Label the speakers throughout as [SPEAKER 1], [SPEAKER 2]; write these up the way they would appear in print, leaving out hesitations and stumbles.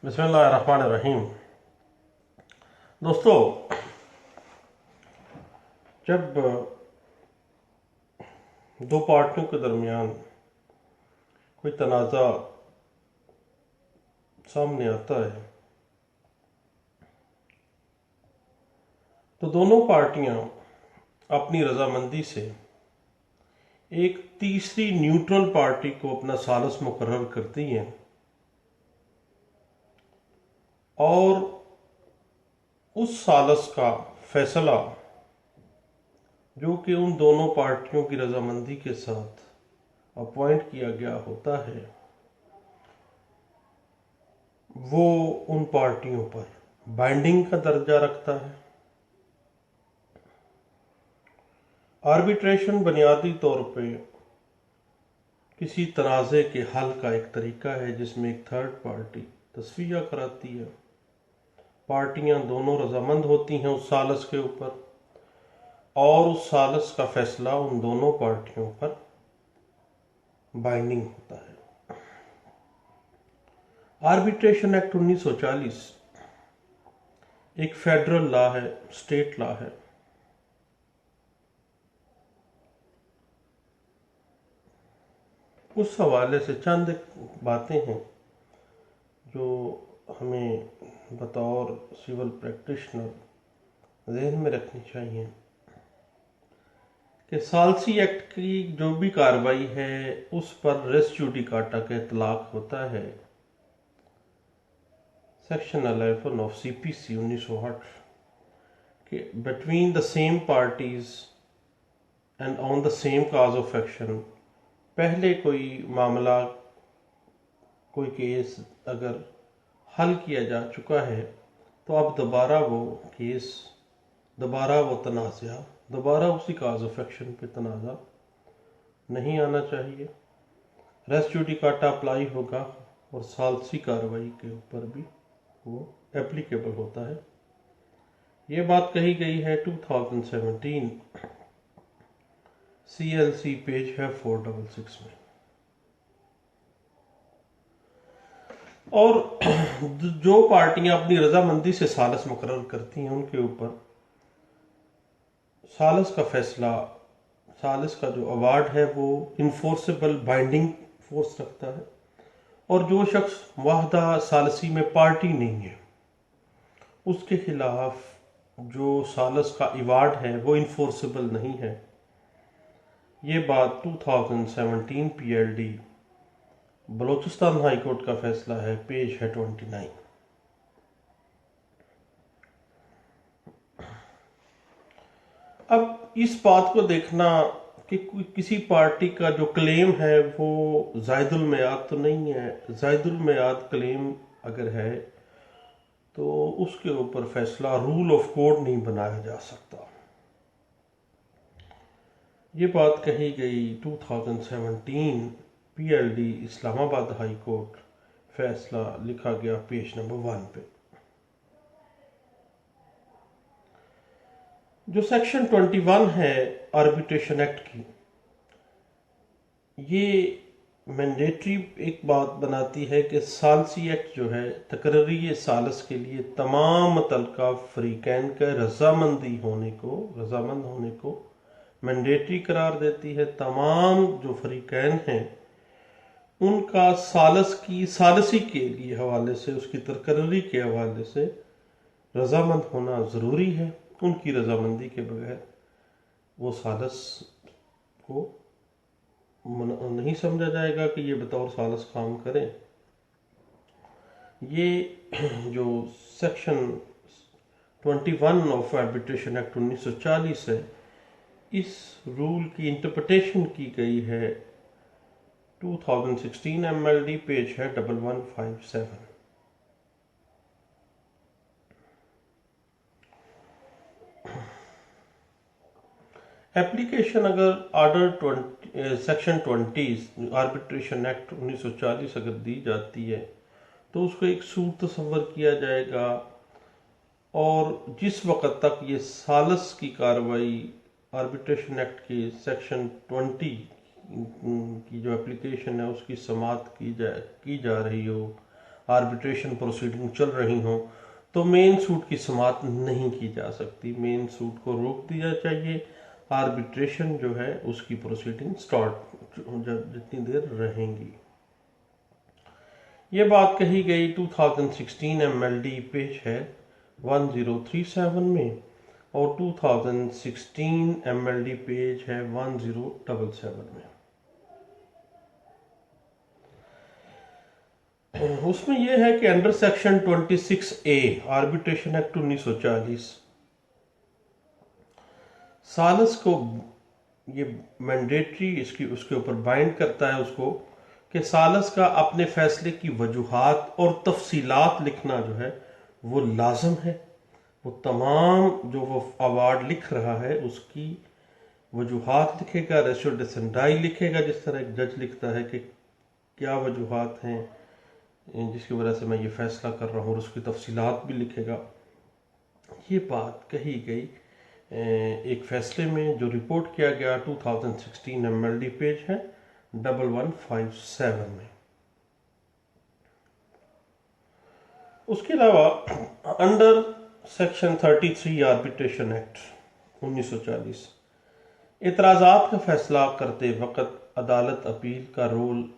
[SPEAKER 1] बिस्मिल्लाहिर्रहमानिर्रहीम। दोस्तों, जब दो पार्टियों के दरमियान कोई तनाज़ा सामने आता है तो दोनों पार्टियां अपनी रजामंदी से एक तीसरी न्यूट्रल पार्टी को अपना सालिस मुकर्रर करती हैं और उस सालिस का फैसला जो कि उन दोनों पार्टियों की रजामंदी के साथ अपॉइंट किया गया होता है वो उन पार्टियों पर बाइंडिंग का दर्जा रखता है। आर्बिट्रेशन बुनियादी तौर पे किसी तनाज़े के हल का एक तरीका है जिसमें एक थर्ड पार्टी तस्वीया कराती है। पार्टियां दोनों रजामंद होती हैं उस सालिस के ऊपर और उस सालिस का फैसला उन दोनों पार्टियों पर बाइंडिंग होता है। आर्बिट्रेशन एक्ट 1940 एक फेडरल लॉ है, स्टेट लॉ है। उस हवाले से चंद बातें हैं जो हमें बतौर सिविल प्रैक्टिशनर ज़हन में रखनी चाहिए कि सालसी एक्ट की जो भी कार्रवाई है उस पर रेस जुडिकाटा का इतलाक होता है। सेक्शन 11 ऑफ CPC 1908 कि between the same parties and on the same cause of action, पहले कोई मामला कोई केस अगर हल किया जा चुका है तो अब दोबारा वो केस दोबारा उसी काज ऑफ एक्शन पे तनाज़ा नहीं आना चाहिए। रेस जुडिकाटा अप्लाई होगा और सालसी कार्रवाई के ऊपर भी वो एप्लीकेबल होता है। ये बात कही गई है 2017 CLC पेज है 466 में। और जो पार्टियां अपनी रजामंदी से सालिस मुकर्रर करती हैं उनके ऊपर सालिस का फैसला, सालिस का जो अवार्ड है वो इन्फोर्सेबल बाइंडिंग फोर्स रखता है और जो शख्स वाहदा सालिसी में पार्टी नहीं है उसके खिलाफ जो सालिस का अवार्ड है वो इन्फोर्सेबल नहीं है। ये बात 2017 PLD बलूचिस्तान हाई कोर्ट का फैसला है, पेज है 29। अब इस बात को देखना कि किसी पार्टी का जो क्लेम है वो जायदुल मियाद तो नहीं है। जायदुल मियाद क्लेम अगर है तो उसके ऊपर फैसला रूल ऑफ कोर्ट नहीं बनाया जा सकता। ये बात कही गई 2017 PLD इस्लामाबाद हाई कोर्ट, फैसला लिखा गया पेज नंबर 1 पे। जो सेक्शन 21 है आर्बिट्रेशन एक्ट की, ये मैंडेटरी एक बात बनाती है कि सालसी एक्ट जो है तकर्री सालिस के लिए तमाम मुतल्लिका फरीकैन के रजामंद होने को मैंडेटरी करार देती है। तमाम जो फरीकैन हैं उनका सालिस की सालिसी के लिए हवाले से, उसकी तकर्री के हवाले से रजामंद होना ज़रूरी है। उनकी रजामंदी के बगैर वो सालिस को नहीं समझा जाएगा कि ये बतौर सालिस काम करें। ये जो सेक्शन 21 ऑफ आर्बिट्रेशन एक्ट 1940 है, इस रूल की इंटरप्रिटेशन की गई है 2016 MLD, पेज है 1157। एप्लीकेशन अगर ऑर्डर सेक्शन 20 आर्बिट्रेशन एक्ट 1940 अगर दी जाती है तो उसको एक सूट तस्वर किया जाएगा और जिस वक़्त तक ये सालिस की कार्रवाई आर्बिट्रेशन एक्ट के सेक्शन 20 की जो एप्लीकेशन है उसकी समाअत की जा रही हो, आर्बिट्रेशन प्रोसीडिंग चल रही हो तो मेन सूट की समाअत नहीं की जा सकती, मेन सूट को रोक दिया चाहिए। आर्बिट्रेशन जो है उसकी प्रोसीडिंग स्टार्ट जितनी देर रहेंगी। ये बात कही गई 2016 MLD पेज है 1037 में और 2016 MLD पेज है 1077 में। उसमें यह है कि under section 26A arbitration act 1940 सालस को ये मैंडेटरी इसकी उसके ऊपर बाइंड करता है उसको कि सालस का अपने फैसले की वजूहात और तफसीलात लिखना जो है वो लाजम है। वो तमाम जो वो अवार्ड लिख रहा है उसकी वजूहात लिखेगा, रेशो डिसेंडाई लिखेगा, जिस तरह एक जज लिखता है कि क्या वजूहात हैं जिसकी वजह से मैं ये फैसला कर रहा हूँ, और उसकी तफसीलात भी लिखेगा। ये बात कही गई एक फैसले में जो रिपोर्ट किया गया 2016 MLD पेज है 1157 में। उसके अलावा अंडर सेक्शन 33 आर्बिट्रेशन एक्ट 1940 एतराज़ात का फैसला करते वक्त अदालत अपील का रोल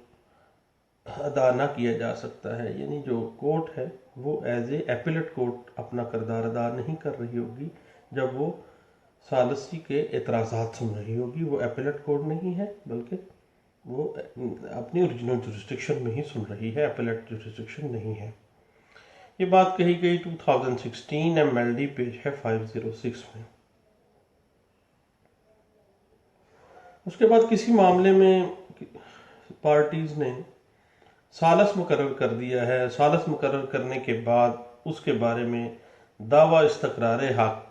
[SPEAKER 1] अदा ना किया जा सकता है, यानी जो कोर्ट है वो एज ए एपिलेट कोर्ट अपना किरदार अदा नहीं कर रही होगी जब वो सालसी के एतराज़ात सुन रही होगी। वो एपिलेट कोर्ट नहीं है बल्कि वो अपनी ओरिजिनल जुरिस्डिक्शन में ही सुन रही है, एपिलेट जुरिस्डिक्शन नहीं है। ये बात कही गई 2016 MLD पेज है 506 में। उसके बाद किसी मामले में पार्टीज ने सालस मुकर्रर कर दिया है, सालस मुकर्रर करने के बाद उसके बारे में दावा इस्तकरार हक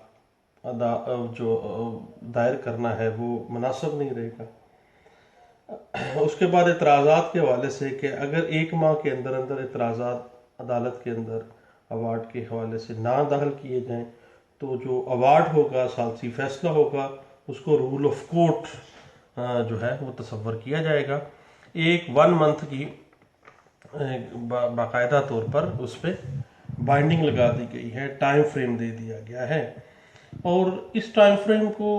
[SPEAKER 1] जो दायर करना है वो मुनासिब नहीं रहेगा। उसके बाद एतराज़ात के हवाले से कि अगर 1 माह के अंदर अंदर एतराज़ात अदालत के अंदर अवार्ड के हवाले से ना दाखिल किए जाएं तो जो अवार्ड होगा, सालसी फैसला होगा, उसको रूल ऑफ कोर्ट जो है वो तसव्वुर किया जाएगा। एक 1 मंथ की बाकायदा तौर पर उस पर बाइंडिंग लगा दी गई है, टाइम फ्रेम दे दिया गया है, और इस टाइम फ्रेम को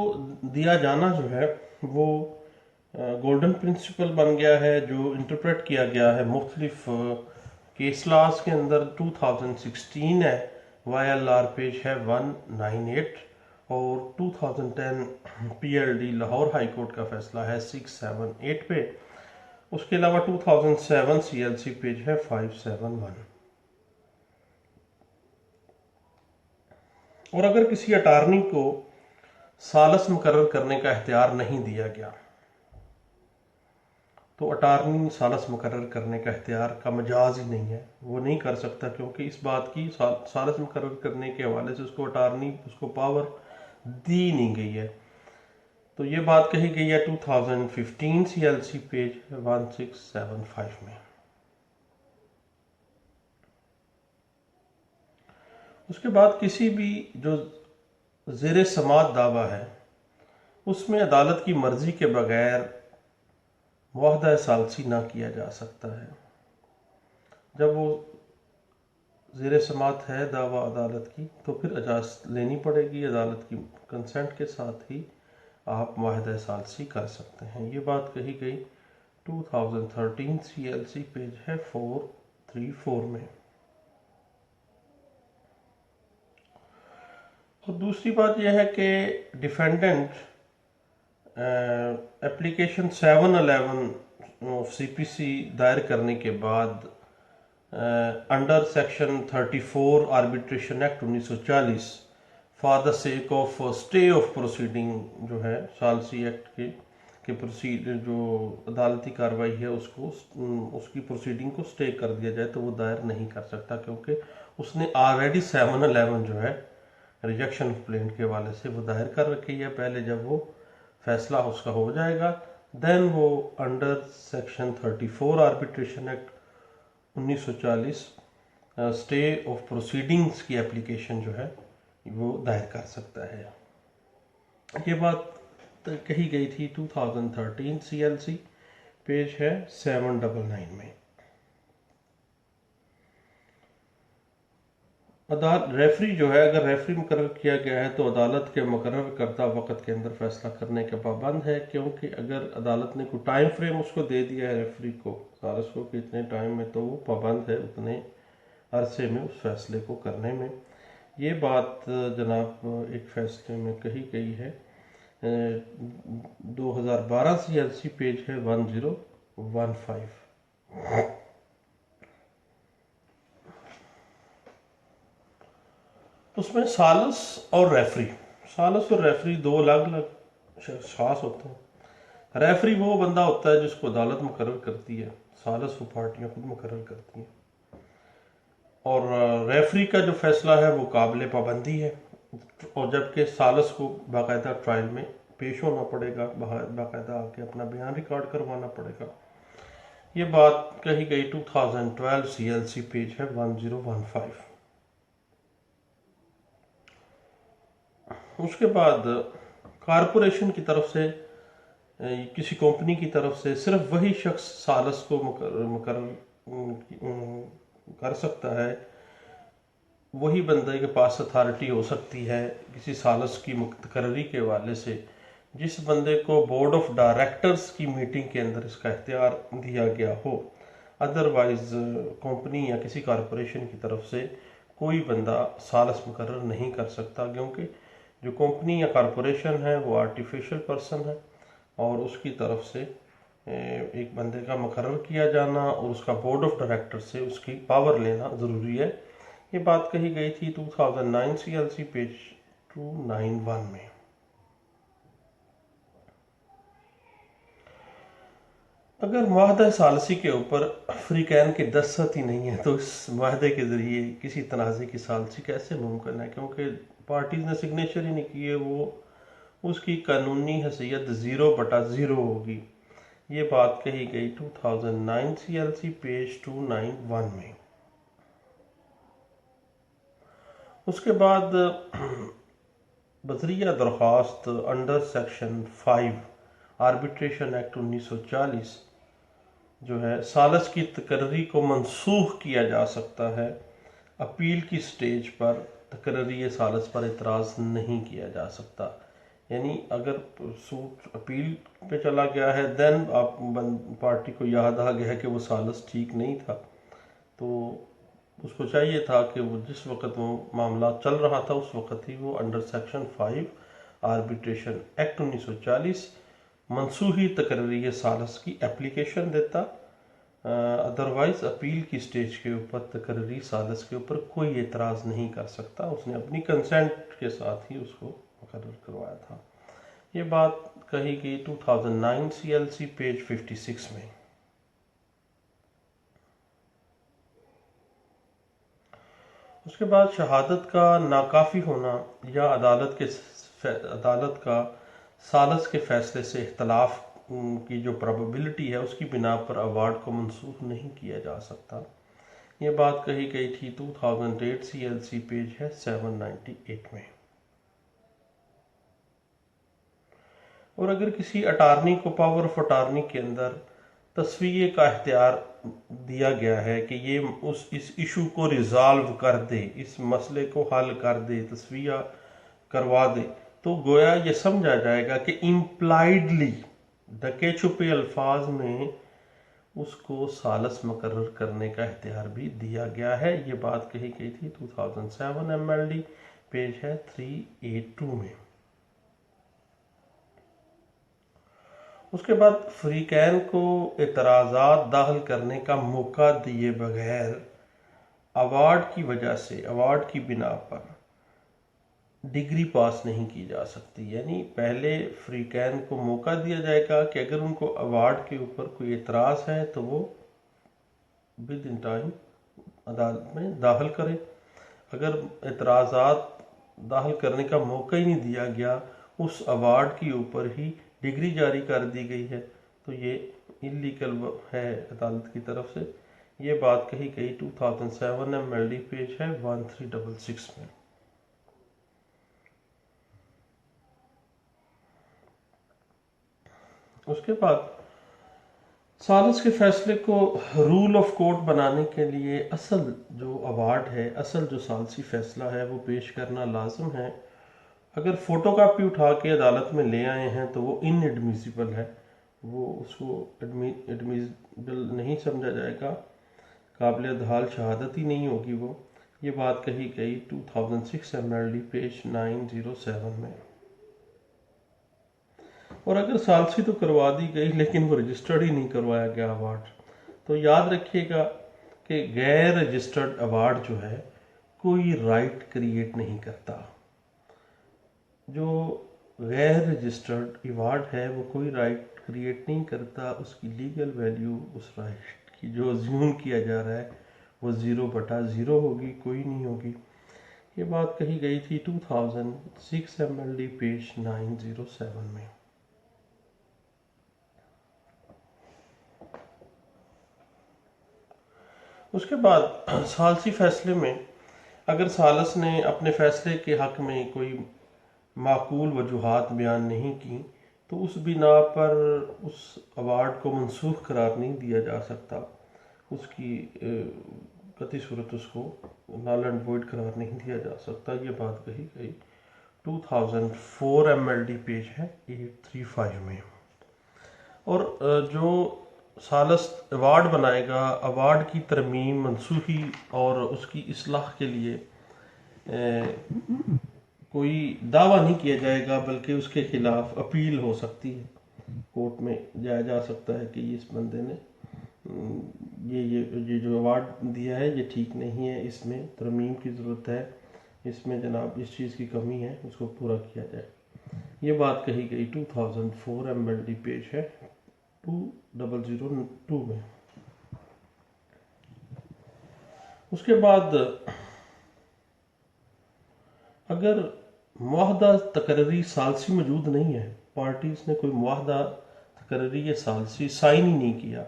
[SPEAKER 1] दिया जाना जो है वो गोल्डन प्रिंसिपल बन गया है जो इंटरप्रेट किया गया है मुख्तलिफ केस लॉज के अंदर। 2016 है YLR पेज है 198 और 2010 PLD लाहौर हाई कोर्ट का फैसला है 678 पे। उसके अलावा 2007 CLC पेज है 571। और अगर किसी अटार्नी को सालस मुकर्रर करने का इख्तियार नहीं दिया गया तो अटार्नी सालस मुकर्रर करने का इख्तियार का मजाज ही नहीं है, वो नहीं कर सकता, क्योंकि इस बात की सालस मुकर्रर करने के हवाले से उसको अटार्नी उसको पावर दी नहीं गई है। तो ये बात कही गई है 2015 CLC पेज 1675 में। उसके बाद किसी भी जो ज़ेरे समाअत दावा है उसमें अदालत की मर्जी के बगैर मुआहदा सालसी ना किया जा सकता है। जब वो ज़ेरे समाअत है दावा अदालत की तो फिर इजाज़त लेनी पड़ेगी, अदालत की कंसेंट के साथ ही आप मुआहदा सालसी कर सकते हैं। ये बात कही गई 2013 CLC पेज है 434 में। और दूसरी बात यह है कि डिफेंडेंट एप्लीकेशन 711 ऑफ CPC दायर करने के बाद under section 34 arbitration act 1940 for the sake of stay of proceeding जो है सालसी एक्ट के प्रोसीड जो अदालती कार्रवाई है उसको उसकी प्रोसीडिंग को स्टे कर दिया जाए तो वो दायर नहीं कर सकता, क्योंकि उसने ऑलरेडी 711 जो है रिजेक्शन ऑफ प्लेंट के हवाले से वो दायर कर रखी है। पहले जब वो फैसला उसका हो जाएगा देन वो under section 34 arbitration act 1940 stay of proceedings की एप्लीकेशन जो है वो दायर कर सकता है। ये बात कही गई थी 2013 CLC पेज है 799 में। रेफरी जो है, अगर रेफरी मुकर्रर किया गया है तो अदालत के मुकर्रर करदा वक्त के अंदर फैसला करने के पाबंद है, क्योंकि अगर अदालत ने कोई टाइम फ्रेम उसको दे दिया है रेफरी को, सारस को, कि इतने टाइम में, तो वो पाबंद है उतने अरसे में उस फैसले को करने में। ये बात जनाब एक फैसले में कही गई है, 2012 CLC पेज है 1015। उसमें सालस और रेफरी दो अलग अलग खास होते हैं। रेफरी वो बंदा होता है जिसको अदालत मुकर्रर करती है, सालस वो पार्टियां खुद मुकर्रर करती हैं। और रेफरी का जो फैसला है वो काबिल पाबंदी है, और जबकि सालस को बाकायदा ट्रायल में पेश होना पड़ेगा, बाकायदा आके अपना बयान रिकॉर्ड करवाना पड़ेगा। ये बात कही गई 2012 CLC पेज है 1015। उसके बाद कारपोरेशन की तरफ से, किसी कंपनी की तरफ से सिर्फ वही शख्स सालस को मुकर्रर कर सकता है, वही बंदे के पास अथॉरिटी हो सकती है किसी सालस की मुकर्ररी के हवाले से, जिस बंदे को बोर्ड ऑफ डायरेक्टर्स की मीटिंग के अंदर इसका इख्तियार दिया गया हो। अदरवाइज कंपनी या किसी कारपोरेशन की तरफ से कोई बंदा सालस मुकर्रर नहीं कर सकता, क्योंकि जो कंपनी या कारपोरेशन है वो आर्टिफिशियल पर्सन है, और उसकी तरफ से एक बंदे का मुकर्रर किया जाना और उसका बोर्ड ऑफ डायरेक्टर से उसकी पावर लेना ज़रूरी है। ये बात कही गई थी 2009 CLC पेज 291 में। अगर माहदा सालसी के ऊपर अफ्रीकैन की दस्तखत ही नहीं है तो इस माहदे के ज़रिए किसी तनाज़े की सालसी कैसे मुमकिन है, क्योंकि पार्टीज ने सिग्नेचर ही नहीं किए, वो उसकी कानूनी हैसियत 0/0 होगी। ये बात कही गई 2009 CLC पेज 291 में। उसके बाद बजरिया दरख्वास्त अंडर सेक्शन 5 आर्बिट्रेशन एक्ट 1940 जो है, सालस की तकर्री को मनसूख किया जा सकता है। अपील की स्टेज पर तकर्री सालस पर इतराज़ नहीं किया जा सकता। यानी अगर सूट अपील पे चला गया है, देन आप पार्टी को याद आ गया कि वो सालस ठीक नहीं था, तो उसको चाहिए था कि वो जिस वक्त वो मामला चल रहा था उस वक्त ही वो अंडर सेक्शन 5 आर्बिट्रेशन एक्ट 1940 मनसूही तकर्री सालस की एप्लीकेशन देता। अदरवाइज अपील की स्टेज के ऊपर तकर्री सालस के ऊपर कोई एतराज़ नहीं कर सकता, उसने अपनी कंसेंट के साथ ही उसको मुकर्रर करवाया था। ये बात कही गई 2009 CLC पेज 56 में। उसके बाद शहादत का नाकाफी होना या अदालत का सालस के फैसले से इख्तलाफ की जो प्रोबेबिलिटी है उसकी बिना पर अवार्ड को मनसूख नहीं किया जा सकता। ये बात कही गई थी 2008 CLC पेज है 798 में। और अगर किसी अटारनी को पावर ऑफ अटारनी के अंदर तस्वीर का इख्तियार दिया गया है कि ये इस इशू को रिजॉल्व कर दे, इस मसले को हल कर दे, तस्वीर करवा दे, तो गोया ये समझा जाएगा कि इम्प्लाइडली ढके छुपे अल्फाज में उसको सालस मुकर्रर करने का इख्तियार भी दिया गया है। ये बात कही गई थी 2007 MLD पेज है 382 में। उसके बाद फ्रीकैन को एतराज़ात दाखिल करने का मौका दिए बगैर अवार्ड की वजह से, अवार्ड की बिना पर डिग्री पास नहीं की जा सकती। यानी पहले फ्रीकैन को मौका दिया जाएगा कि अगर उनको अवार्ड के ऊपर कोई एतराज़ है तो वो विद इन टाइम अदालत में दाखिल करें। अगर एतराज़ात दाखिल करने का मौका ही नहीं दिया गया, उस अवार्ड के ऊपर ही डिग्री जारी कर दी गई है, तो ये इलीगल है अदालत की तरफ से। ये बात कही गई 2007 MLD पेज है 1366 में। उसके बाद सालिस के फैसले को रूल ऑफ कोर्ट बनाने के लिए असल जो अवार्ड है, असल जो सालसी फैसला है वो पेश करना लाजम है। अगर फोटोकॉपी उठा के अदालत में ले आए हैं तो वो इनएडमिसिबल है, वो उसको एडमिसिबल नहीं समझा जाएगा, काबिल दहाल शहादत ही नहीं होगी वो। ये बात कही गई 2006 MLD पेज 907 में। और अगर सालसी तो करवा दी गई लेकिन वो रजिस्टर्ड ही नहीं करवाया गया अवार्ड, तो याद रखिएगा कि गैर रजिस्टर्ड अवार्ड जो है कोई राइट क्रिएट नहीं करता। जो गैर रजिस्टर्ड अवार्ड है वो कोई राइट क्रिएट नहीं करता, उसकी लीगल वैल्यू उस राइट की जो अज्यूम किया जा रहा है वो 0/0 होगी, कोई नहीं होगी। ये बात कही गई थी 2006 MLD पेज 907 में। उसके बाद सालसी फैसले में अगर सालस ने अपने फैसले के हक में कोई माकूल वजूहात बयान नहीं की तो उस बिना पर उस अवार्ड को मनसूख करार नहीं दिया जा सकता, उसकी कतई सूरत उसको नल एंड वॉइड करार नहीं दिया जा सकता। ये बात कही गई 2004 MLD पेज है 835 में। और जो सालस अवार्ड बनाएगा, अवार्ड की तरमीम, मनसूखी और उसकी इस्लाह के लिए कोई दावा नहीं किया जाएगा, बल्कि उसके खिलाफ अपील हो सकती है, कोर्ट में जाया जा सकता है कि इस बंदे ने ये जो अवार्ड दिया है ये ठीक नहीं है, इसमें तरमीम की ज़रूरत है, इसमें जनाब इस चीज़ की कमी है, उसको पूरा किया जाए। ये बात कही गई 2004 MLD पेज है 2002 में। उसके बाद अगर मुआहदा तकर्री सालसी मौजूद नहीं है, पार्टीज ने कोई मुआहदा तकर्री या सालसी साइन ही नहीं किया,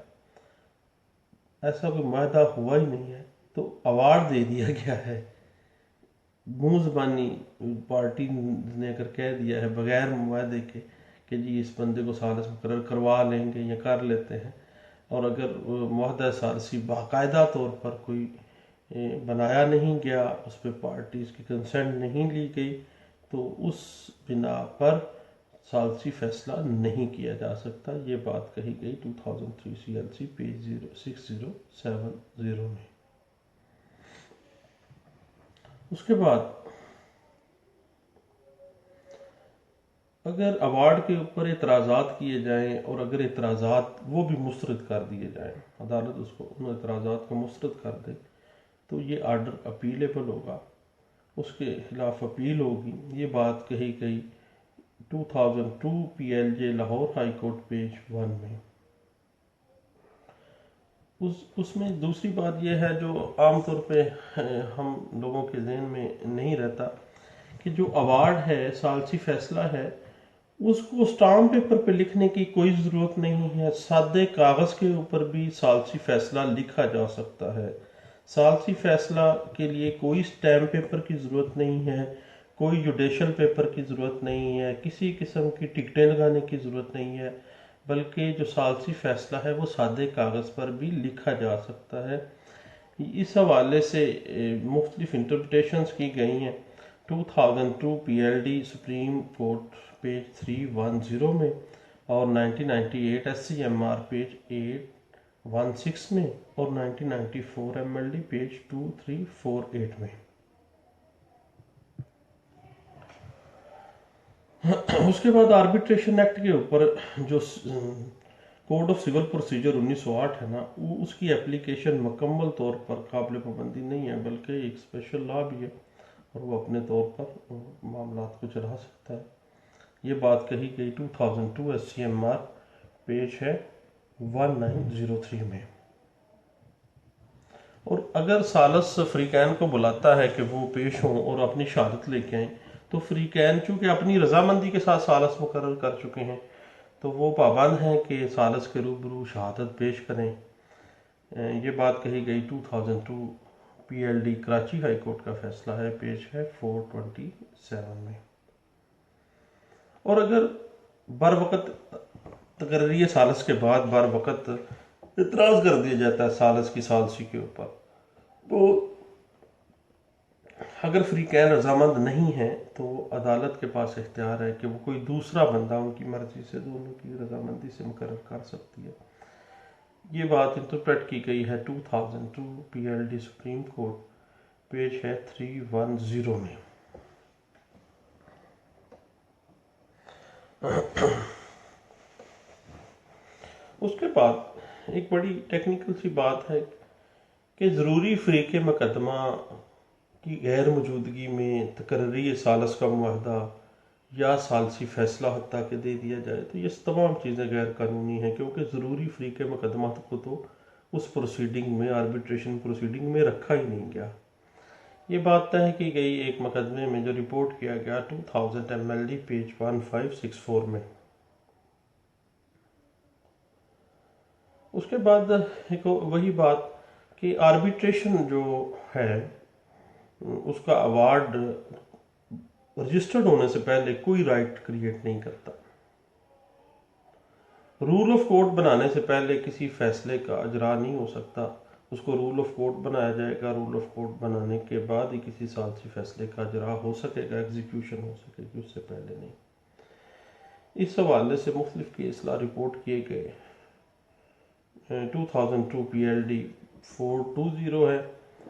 [SPEAKER 1] ऐसा कोई मुआहदा हुआ ही नहीं है, तो अवार्ड दे दिया गया है, मुंह ज़बानी पार्टी ने अगर कह दिया है बगैर मुआहदे के कि जी इस बंदे को सालस मुकर्रर करवा लेंगे या कर लेते हैं, और अगर मुआहदा सालसी बाकायदा तौर पर कोई बनाया नहीं गया, उस पर पार्टीज की कंसेंट नहीं ली गई, तो उस बिना पर सालसी फैसला नहीं किया जा सकता। ये बात कही गई 2003 CLC पेज 6070 में। उसके बाद अगर अवार्ड के ऊपर एतराज़ात किए जाएं और अगर एतराज़ात वो भी मुस्तरद कर दिए जाएं, अदालत उसको उन एतराज़ात को मुस्तरद कर दे, तो ये आर्डर अपीलेबल होगा, उसके खिलाफ अपील होगी। ये बात कही गई 2002 PLJ Lahore high court page 1 में। उसमें दूसरी बात यह है जो आमतौर पे हम लोगों के जहन में नहीं रहता कि जो अवार्ड है, सालसी फैसला है, उसको स्टाम्प पेपर पे लिखने की कोई ज़रूरत नहीं है, सादे कागज़ के ऊपर भी सालसी फैसला लिखा जा सकता है। सालसी फैसला के लिए कोई स्टैम्प पेपर की ज़रूरत नहीं है, कोई जुडिशल पेपर की ज़रूरत नहीं है, किसी किस्म की टिकटें लगाने की ज़रूरत नहीं है, बल्कि जो सालसी फैसला है वो सादे कागज़ पर भी लिखा जा सकता है। इस हवाले से मुख्तलिफ इंटरप्रिटेशंस की गई हैं 2002 PLD सुप्रीम कोर्ट पेज 310 में और 1998 SCMR पेज 816 में और 1994 MLD पेज 2348 में। उसके बाद आर्बिट्रेशन एक्ट के ऊपर जो कोड ऑफ सिविल प्रोसीजर 1908 है ना, वो उसकी एप्लीकेशन मुकम्मल तौर पर काबिल पाबंदी नहीं है, बल्कि एक स्पेशल लॉ भी है और वो अपने तौर पर मामला को चला सकता है। ये बात कही गई 2002 SCMR पेज है 1903 में। और अगर सालस फ्रीकैन को बुलाता है कि वो पेश हों और अपनी शहादत लेके आए, तो फ्रीकैन चूँकि अपनी रजामंदी के साथ सालस मुकर्रर कर चुके हैं, तो वो पाबंद हैं कि सालस के रूबरू शहादत पेश करें। ये बात कही गई 2002 PLD कराची हाई कोर्ट का फैसला है, पेज है 427 में। और अगर बर वक़्त तकर्री सालस के बाद बर वक़्त इतराज़ कर दिया जाता है सालस की सालसी के ऊपर। तो अगर फ़रीक़ैन रज़ामंद नहीं है तो अदालत के पास इख्तियार है कि वो कोई दूसरा बंदा उनकी मर्ज़ी से दोनों की रज़ामंदी से मुकर्रर कर सकती है। ये बात इंटरप्रेट की गई है 2002 PLD सुप्रीम कोर्ट, पेज है 310 में। उसके बाद एक बड़ी टेक्निकल सी बात है कि ज़रूरी फ़रीक़ मुकदमा की गैर मौजूदगी में तकर्री सालस का मुआहदा या सालसी फ़ैसला हत्ता के दे दिया जाए तो ये तमाम चीज़ें गैर कानूनी हैं, क्योंकि ज़रूरी फ़रीक़ मुकदमा को तो उस प्रोसीडिंग में, आर्बिट्रेशन प्रोसीडिंग में रखा ही नहीं गया। ये बात तय की गई एक मुकदमे में जो रिपोर्ट किया गया 2000 MLD पेज 1564 में। उसके बाद एक वही बात कि आर्बिट्रेशन जो है उसका अवार्ड रजिस्टर्ड होने से पहले कोई राइट क्रिएट नहीं करता। रूल ऑफ कोर्ट बनाने से पहले किसी फैसले का अजरा नहीं हो सकता, उसको रूल ऑफ कोर्ट बनाया जाएगा। रूल ऑफ कोर्ट बनाने के बाद ही किसी सालसी फैसले का अजरा हो सकेगा, एग्जीक्यूशन हो सकेगी, उससे पहले नहीं। इस हवाले से मुख्तलिफ केस ला रिपोर्ट किए गए। 2002 PLD 420 है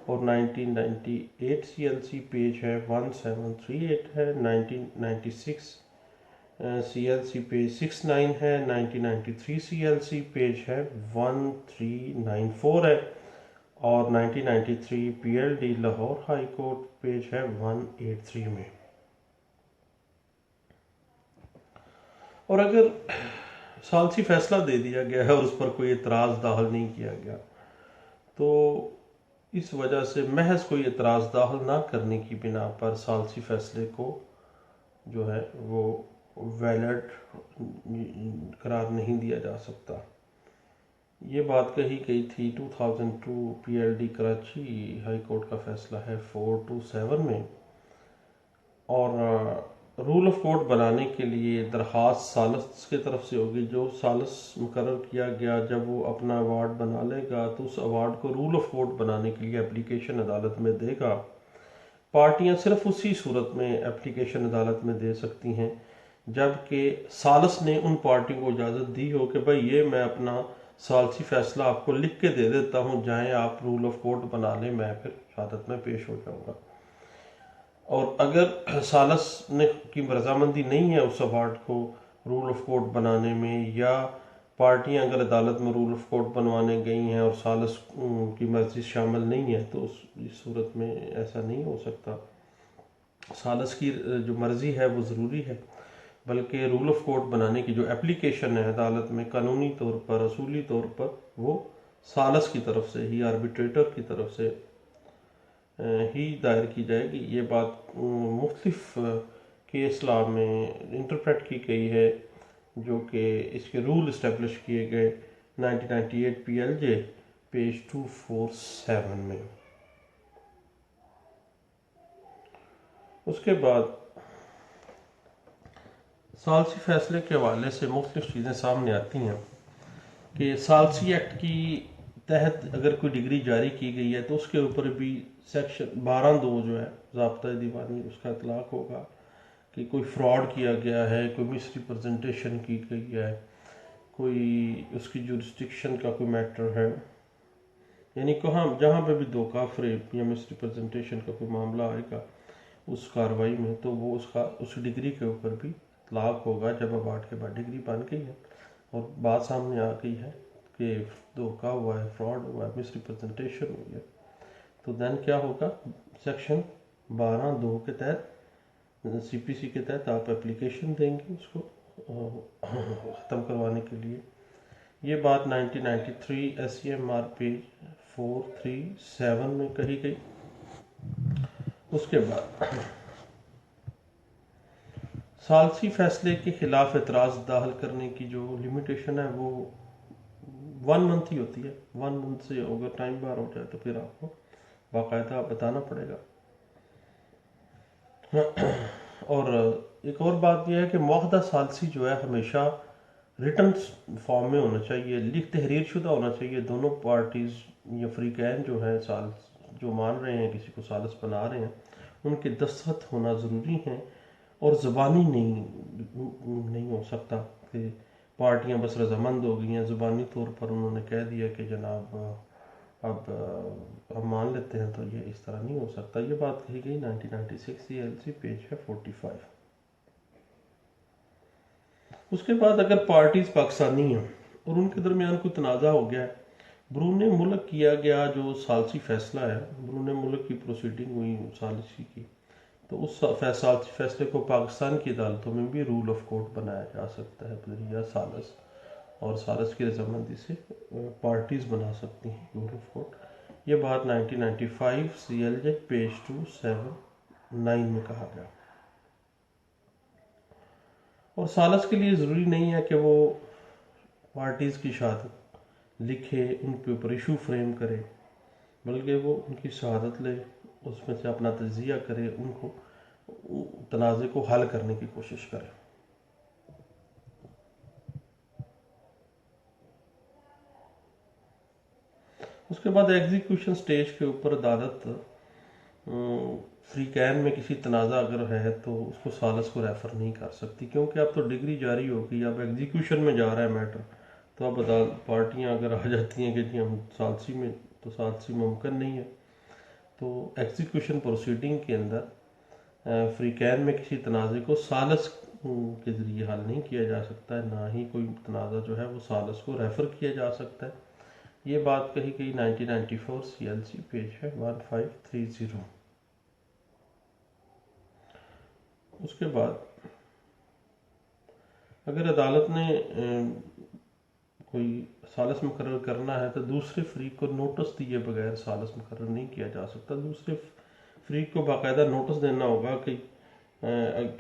[SPEAKER 1] और 1998 CLC पेज है 1738 है, 1996 CLC पेज 69 है, 1993 CLC पेज है 1394 है और 1993 PLD Lahore high court page है 183 में। और अगर सालसी फैसला दे दिया गया है और उस पर कोई एतराज़ दाखिल नहीं किया गया तो इस वजह से महज कोई एतराज़ दाखिल ना करने की बिना पर सालसी फैसले को जो है वो वैलिड करार नहीं दिया जा सकता। ये बात कही गई थी 2002 PLD कराची हाई कोर्ट का फैसला है 427 में। और रूल ऑफ कोर्ट बनाने के लिए दरख्वास्त सालस की तरफ से होगी। जो सालस मुकर्रर किया गया जब वो अपना अवार्ड बना लेगा तो उस अवार्ड को रूल ऑफ कोर्ट बनाने के लिए एप्लीकेशन अदालत में देगा। पार्टियां सिर्फ उसी सूरत में एप्लीकेशन अदालत में दे सकती हैं जबकि सालस ने उन पार्टियों को इजाज़त दी हो कि भाई ये मैं अपना सालसी फैसला आपको लिख के दे देता हूँ, चाहे आप रूल ऑफ कोर्ट बना लें, मैं फिर शहादत में पेश हो जाऊँगा। और अगर सालस ने की रजामंदी नहीं है उस अवार्ड को रूल ऑफ कोर्ट बनाने में, या पार्टियां अगर अदालत में रूल ऑफ कोर्ट बनवाने गई हैं और सालस की मर्जी शामिल नहीं है तो इस सूरत में ऐसा नहीं हो सकता। सालस की जो मर्जी है वो ज़रूरी है, बल्कि रूल ऑफ कोर्ट बनाने की जो एप्लीकेशन है अदालत में कानूनी तौर पर, असूली तौर पर वो सालस की तरफ से ही, आर्बिट्रेटर की तरफ से ही दायर की जाएगी। ये बात मुख्तलिफ केस लॉ में इंटरप्रेट की गई है जो कि इसके रूल इस्टेब्लिश किए गए 1998 PLJ पेज 247 में। उसके बाद सालसी फैसले के हवाले से मुख्तलिफ चीज़ें सामने आती हैं कि सालसी एक्ट की तहत अगर कोई डिग्री जारी की गई है तो उसके ऊपर भी सेक्शन 12(2) जो है ज़ाब्ता दीवानी, उसका इतलाक होगा कि कोई फ्रॉड किया गया है, कोई मिस रिप्रेजेंटेशन की गई है, कोई उसकी जुरिस्डिक्शन का कोई मैटर है, यानी कहाँ जहाँ पे भी धोखा, फरेब या मिस रिप्रेजेंटेशन का कोई मामला आएगा उस कार्रवाई में तो वो उस डिग्री के ऊपर भी इतलाक होगा जब अवार्ड के बाद डिग्री बन गई है और बात सामने आ गई है कि धोखा हुआ है, फ्रॉड हुआ है, मिस रिप्रेजेंटेशन हुई है, तो देन क्या होगा, सेक्शन 12(2) के तहत CPC के तहत आप एप्लीकेशन देंगे उसको ख़त्म करवाने के लिए। ये बात 1993 SCMR पेज 437 में कही गई। उसके बाद सालसी फैसले के खिलाफ एतराज़ दाखिल करने की जो लिमिटेशन है वो 1 मंथ ही होती है। 1 मंथ से अगर टाइम बार हो जाए तो फिर आपको बाकायदा बताना पड़ेगा। और एक और बात यह है कि मुआहदा सालसी जो है हमेशा रिटर्न फॉर्म में होना चाहिए, लिख तहरीर शुदा होना चाहिए। दोनों पार्टीज़ या फ्रीकैन जो है साल जो मान रहे हैं किसी को सालस बना रहे हैं, उनके दस्तखत होना ज़रूरी है। और ज़बानी नहीं हो सकता कि पार्टियां बस रजामंद हो गई हैं, ज़बानी तौर पर उन्होंने कह दिया कि जनाब अब हम मान लेते हैं, तो ये इस तरह नहीं हो सकता। ये बात कही गई 1996 CLC पेज है 45। उसके बाद अगर पार्टीज पाकिस्तानी हैं और उनके दरमियान कोई तनाज़ा हो गया है, बरून मुल्क किया गया जो सालसी फैसला है, बरून मुल्क की प्रोसीडिंग हुई सालसी की, तो उस सालसी फैसले को पाकिस्तान की अदालतों में भी रूल ऑफ कोर्ट बनाया जा सकता है बजरिया सालस, और सालस की रजामंदी से पार्टीज बना सकती हैं रूल ऑफ कोर्ट। ये बात 1995 CLJ पेज 279 में कहा गया। और सालस के लिए ज़रूरी नहीं है कि वो पार्टीज़ की शहादत लिखे, उनके ऊपर इशू फ्रेम करे, बल्कि वो उनकी शहादत ले, उसमें से अपना तजिया करे, उनको तनाज़े को हल करने की कोशिश करे। उसके बाद एग्जीक्यूशन स्टेज के ऊपर अदालत फ्री कैन में किसी तनाज़ा अगर है तो उसको सालस को रेफ़र नहीं कर सकती, क्योंकि अब तो डिग्री जारी होगी, अब एग्जीक्यूशन में जा रहा है मैटर। तो अब पार्टियां अगर आ जाती हैं कि जी हम सालसी में, तो सालसी मुमकिन नहीं है। तो एग्जीक्यूशन प्रोसीडिंग के अंदर फ्री कैन में किसी तनाज़े को सालस के ज़रिए हल नहीं किया जा सकता है, ना ही कोई तनाज़ा जो है वो सालस को रेफ़र किया जा सकता है। ये बात कही गई 1994 CLC पेज है 1530। उसके बाद अगर अदालत ने कोई सालस मुकर्रर करना है तो दूसरे फरीक को नोटिस दिए बगैर सालस मुकर्रर नहीं किया जा सकता। दूसरे फरीक को बाकायदा नोटिस देना होगा कि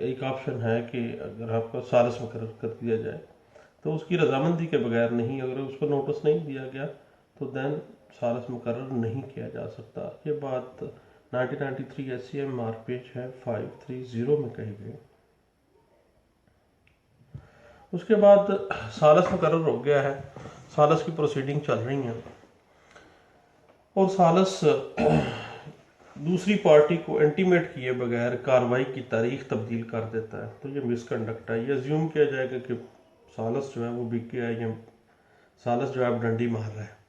[SPEAKER 1] एक ऑप्शन है कि अगर आपका सालस मुकर्रर कर दिया जाए तो उसकी रजामंदी के बगैर नहीं, अगर उसको नोटिस नहीं दिया गया तो दैन सालस मुकर्रर नहीं किया जा सकता। ये बात 1993 SCMR पेज है 530 में कही गई। उसके बाद सालस मुकर्रर हो गया है, सालस की प्रोसीडिंग चल रही है और सालस दूसरी पार्टी को इंटीमेट किए बगैर कार्रवाई की तारीख तब्दील कर देता है, तो ये मिसकंडक्ट है। ये अज्यूम किया जाएगा कि सालस जो है वो बिक गया है या सालस जो है डंडी मार रहा है।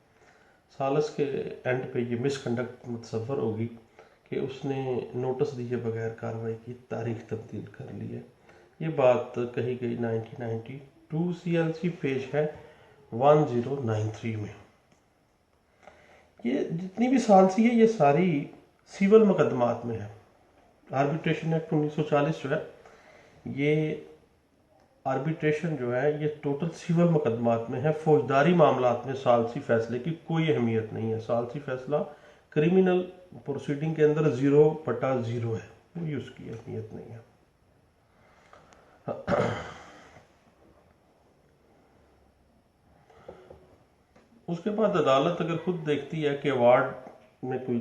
[SPEAKER 1] सालस के एंड पे ये मिसकंडक्ट मुतसव्वर होगी कि उसने नोटिस दिए बगैर कार्रवाई की तारीख तब्दील कर ली है। ये बात कही गई 1992 CLC पेज है 1093 में। ये जितनी भी सालसी है ये सारी सिविल मुकदमात में है। आर्बिट्रेशन एक्ट 1940 जो है, ये आर्बिट्रेशन जो है ये टोटल सिविल मुकदमात में है। फौजदारी मामलात में सालसी फैसले की कोई अहमियत नहीं है। सालसी फैसला क्रिमिनल प्रोसीडिंग के अंदर 0/0 है, कोई उसकी अहमियत नहीं है। उसके बाद अदालत अगर खुद देखती है कि अवार्ड में कोई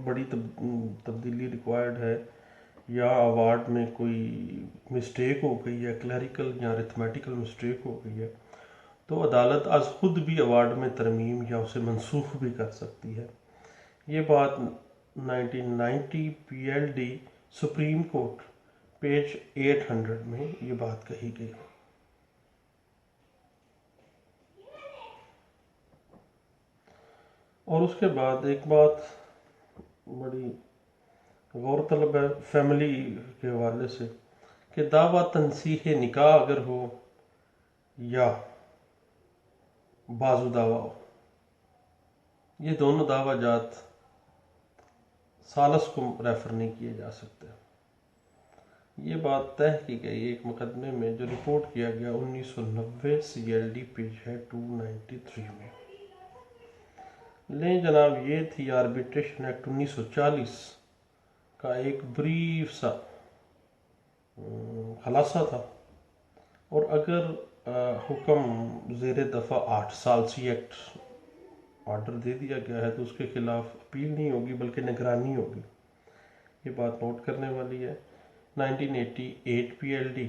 [SPEAKER 1] बड़ी तब्दीली रिक्वायर्ड है या अवार्ड में कोई मिस्टेक हो गई है, क्लरिकल या अरिथमेटिकल मिस्टेक हो गई है, तो अदालत आज खुद भी अवार्ड में तरमीम या उसे मनसूख भी कर सकती है। ये बात 1990 PLD सुप्रीम कोर्ट पेज 800 में ये बात कही गई। और उसके बाद एक बात बड़ी गौरतलब है फैमिली के हवाले से कि दावा तनसीह निकाह अगर हो या बाजू दावा हो, ये दोनों दावा जात सालस को रेफर नहीं किए जा सकते। ये बात तय की गई एक मुकदमे में जो रिपोर्ट किया गया 1990 CLD पेज है 293 में। ले जनाब, ये थी आर्बिट्रेशन एक्ट 1940 का एक ब्रीफ सा खलासा था। और अगर हुक्म ज़ेर दफ़ा 8 सालसी एक्ट ऑर्डर दे दिया गया है तो उसके खिलाफ अपील नहीं होगी बल्कि निगरानी होगी। ये बात नोट करने वाली है। 1988 PLD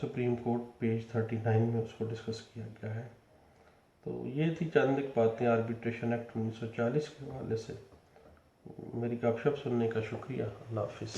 [SPEAKER 1] सुप्रीम कोर्ट पेज 39 में उसको डिस्कस किया गया है। तो ये थी चंद एक बातें आर्बिट्रेशन एक्ट 1940 के हवाले से। मेरी गपशप सुनने का शुक्रिया। अल्लाह हाफिज़।